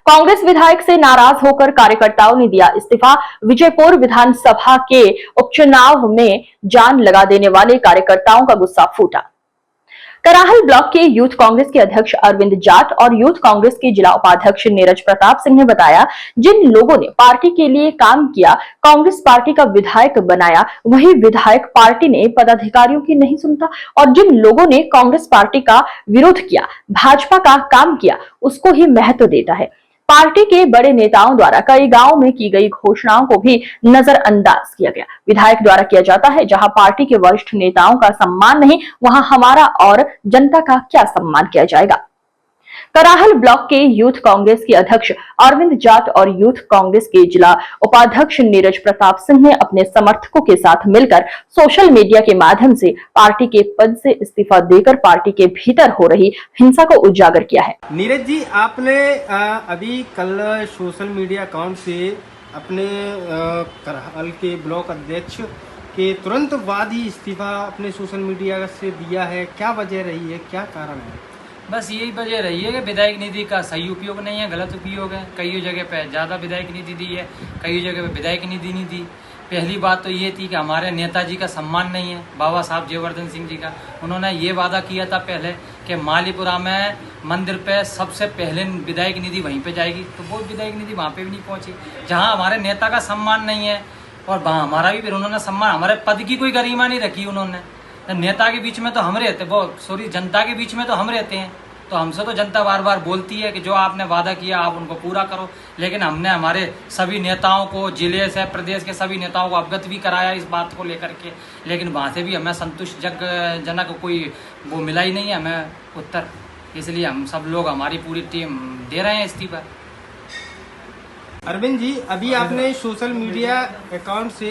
कांग्रेस विधायक से नाराज होकर कार्यकर्ताओं ने दिया इस्तीफा। विजयपुर विधानसभा के उपचुनाव में जान लगा देने वाले कार्यकर्ताओं का गुस्सा फूटा। कराहल ब्लॉक के यूथ कांग्रेस के अध्यक्ष अरविंद जाट और यूथ कांग्रेस के जिला उपाध्यक्ष नीरज प्रताप सिंह ने बताया, जिन लोगों ने पार्टी के लिए काम किया, कांग्रेस पार्टी का विधायक बनाया, वही विधायक पार्टी ने पदाधिकारियों की नहीं सुनता और जिन लोगों ने कांग्रेस पार्टी का विरोध किया, भाजपा का काम किया, उसको ही महत्व देता है। पार्टी के बड़े नेताओं द्वारा कई गांवों में की गई घोषणाओं को भी नजरअंदाज किया गया। विधायक द्वारा किया जाता है, जहां पार्टी के वरिष्ठ नेताओं का सम्मान नहीं, वहां हमारा और जनता का क्या सम्मान किया जाएगा। कराहल ब्लॉक के यूथ कांग्रेस के अध्यक्ष अरविंद जाट और यूथ कांग्रेस के जिला उपाध्यक्ष नीरज प्रताप सिंह ने अपने समर्थकों के साथ मिलकर सोशल मीडिया के माध्यम से पार्टी के पद से इस्तीफा देकर पार्टी के भीतर हो रही हिंसा को उजागर किया है। नीरज जी, आपने अभी कल सोशल मीडिया अकाउंट से अपने कराहल के ब्लॉक अध्यक्ष के तुरंत बाद ही इस्तीफा अपने सोशल मीडिया से दिया है। क्या वजह रही है, क्या कारण है? बस यही वजह रही है कि विधायक निधि का सही उपयोग नहीं है, गलत उपयोग है। कई जगह पे ज़्यादा विधायक निधि दी है, कई जगह पे विधायक निधि नहीं दी। पहली बात तो ये थी कि हमारे नेताजी का सम्मान नहीं है, बाबा साहब जयवर्धन सिंह जी का। उन्होंने ये वादा किया था पहले कि मालीपुरा में मंदिर पे सबसे पहले विधायक निधि वहीं पे जाएगी, तो वो विधायक निधि वहाँ पे भी नहीं पहुँची। जहाँ हमारे नेता का सम्मान नहीं है और वहाँ हमारा भी फिर उन्होंने सम्मान, हमारे पद की कोई गरिमा नहीं रखी उन्होंने। नेता के बीच में तो हम रहते, वो सॉरी जनता के बीच में तो हम रहते हैं, तो हमसे तो जनता बार बार बोलती है कि जो आपने वादा किया आप उनको पूरा करो। लेकिन हमने हमारे सभी नेताओं को, जिले से प्रदेश के सभी नेताओं को अवगत भी कराया इस बात को लेकर के, लेकिन वहाँ से भी हमें संतुष्टजनक कोई वो मिला ही नहीं है हमें उत्तर। इसलिए हम सब लोग, हमारी पूरी टीम दे रहे हैं इस्तीफा। अरविंद जी, अभी आपने सोशल मीडिया अकाउंट से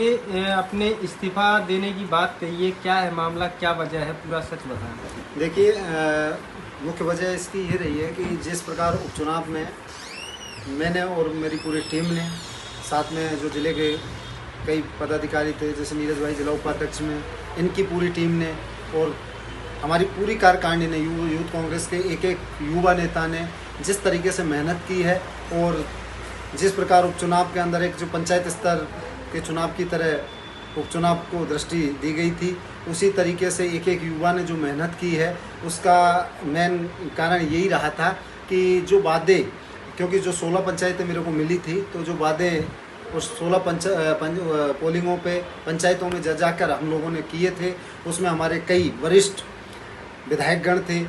अपने इस्तीफा देने की बात कही है, क्या है मामला, क्या वजह है, पूरा सच बताएं। देखिए, मुख्य वजह इसकी ये रही है कि जिस प्रकार उपचुनाव में मैंने और मेरी पूरी टीम ने, साथ में जो जिले के कई पदाधिकारी थे जैसे नीरज भाई जिला उपाध्यक्ष में, इनकी पूरी टीम ने और हमारी पूरी कार्यकारिणी ने, यूथ कांग्रेस के एक एक युवा नेता ने जिस तरीके से मेहनत की है और जिस प्रकार उपचुनाव के अंदर एक जो पंचायत स्तर के चुनाव की तरह उपचुनाव को दृष्टि दी गई थी, उसी तरीके से एक एक युवा ने जो मेहनत की है, उसका मेन कारण यही रहा था कि जो वादे, क्योंकि जो 16 पंचायतें मेरे को मिली थी, तो जो वादे उस 16 पोलिंगों पे पंचायतों में जाकर हम लोगों ने किए थे, उसमें हमारे कई वरिष्ठ विधायकगण थे,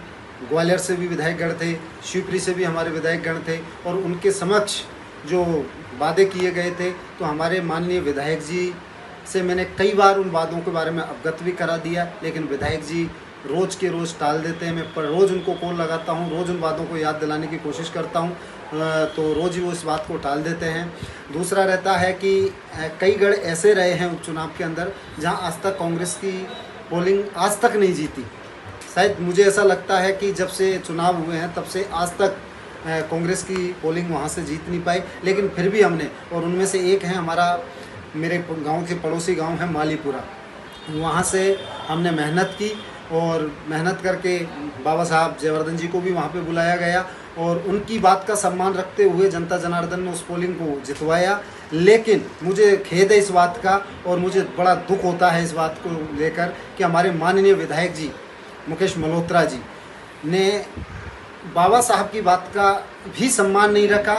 ग्वालियर से भी विधायकगण थे, शिवपुरी से भी हमारे विधायकगण थे और उनके समक्ष जो वादे किए गए थे, तो हमारे माननीय विधायक जी से मैंने कई बार उन वादों के बारे में अवगत भी करा दिया, लेकिन विधायक जी रोज़ के रोज़ टाल देते हैं। मैं रोज़ उनको कॉल लगाता हूँ, रोज़ उन बातों को याद दिलाने की कोशिश करता हूँ, तो रोज़ ही वो इस बात को टाल देते हैं। दूसरा रहता है कि कई गढ़ ऐसे रहे हैं उपचुनाव के अंदर जहाँ आज तक कांग्रेस की पोलिंग आज तक नहीं जीती। शायद मुझे ऐसा लगता है कि जब से चुनाव हुए हैं तब से आज तक कांग्रेस की पोलिंग वहाँ से जीत नहीं पाई, लेकिन फिर भी हमने, और उनमें से एक है हमारा, मेरे गांव के पड़ोसी गांव है मालीपुरा, वहाँ से हमने मेहनत की और मेहनत करके बाबा साहब जयवर्धन जी को भी वहाँ पे बुलाया गया और उनकी बात का सम्मान रखते हुए जनता जनार्दन ने उस पोलिंग को जितवाया। लेकिन मुझे खेद है इस बात का और मुझे बड़ा दुख होता है इस बात को लेकर कि हमारे माननीय विधायक जी मुकेश मल्होत्रा जी ने बाबा साहब की बात का भी सम्मान नहीं रखा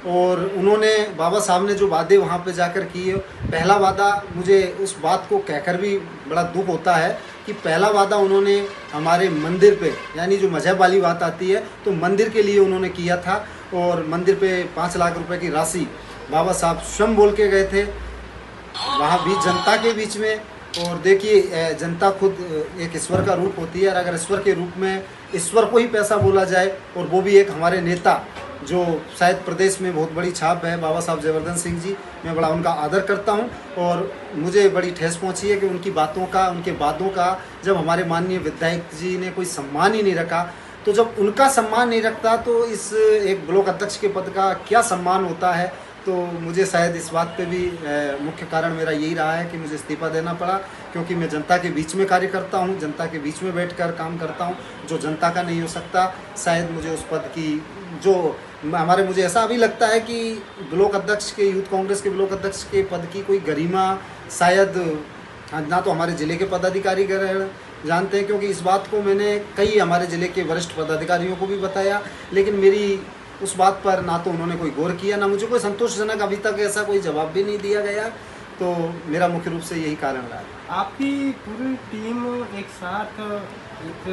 और उन्होंने, बाबा साहब ने जो वादे वहाँ पे जाकर किए, पहला वादा, मुझे उस बात को कहकर भी बड़ा दुख होता है कि पहला वादा उन्होंने हमारे मंदिर पे, यानी जो मजहब वाली बात आती है, तो मंदिर के लिए उन्होंने किया था और मंदिर पे 5 लाख रुपए की राशि बाबा साहब स्वयं बोल के गए थे वहाँ भी जनता के बीच में। और देखिए, जनता खुद एक ईश्वर का रूप होती है और अगर ईश्वर के रूप में ईश्वर को ही पैसा बोला जाए, और वो भी एक हमारे नेता जो शायद प्रदेश में बहुत बड़ी छाप है, बाबा साहब जयवर्धन सिंह जी, मैं बड़ा उनका आदर करता हूं और मुझे बड़ी ठेस पहुंची है कि उनकी बातों का, उनके वादों का जब हमारे माननीय विधायक जी ने कोई सम्मान ही नहीं रखा, तो जब उनका सम्मान नहीं रखता तो इस एक ब्लॉक अध्यक्ष के पद का क्या सम्मान होता है। तो मुझे शायद इस बात पे भी मुख्य कारण मेरा यही रहा है कि मुझे इस्तीफ़ा देना पड़ा, क्योंकि मैं जनता के बीच में कार्य करता हूँ, जनता के बीच में बैठकर काम करता हूँ, जो जनता का नहीं हो सकता। शायद मुझे उस पद की जो मुझे ऐसा अभी लगता है कि ब्लॉक अध्यक्ष के, यूथ कांग्रेस के ब्लॉक अध्यक्ष के पद की कोई गरिमा शायद ना तो हमारे ज़िले के पदाधिकारी जानते हैं, क्योंकि इस बात को मैंने कई हमारे ज़िले के वरिष्ठ पदाधिकारियों को भी बताया, लेकिन मेरी उस बात पर ना तो उन्होंने कोई गौर किया, ना मुझे कोई संतोषजनक अभी तक ऐसा कोई जवाब भी नहीं दिया गया। तो मेरा मुख्य रूप से यही कारण रहा है। आपकी पूरी टीम एक साथ एक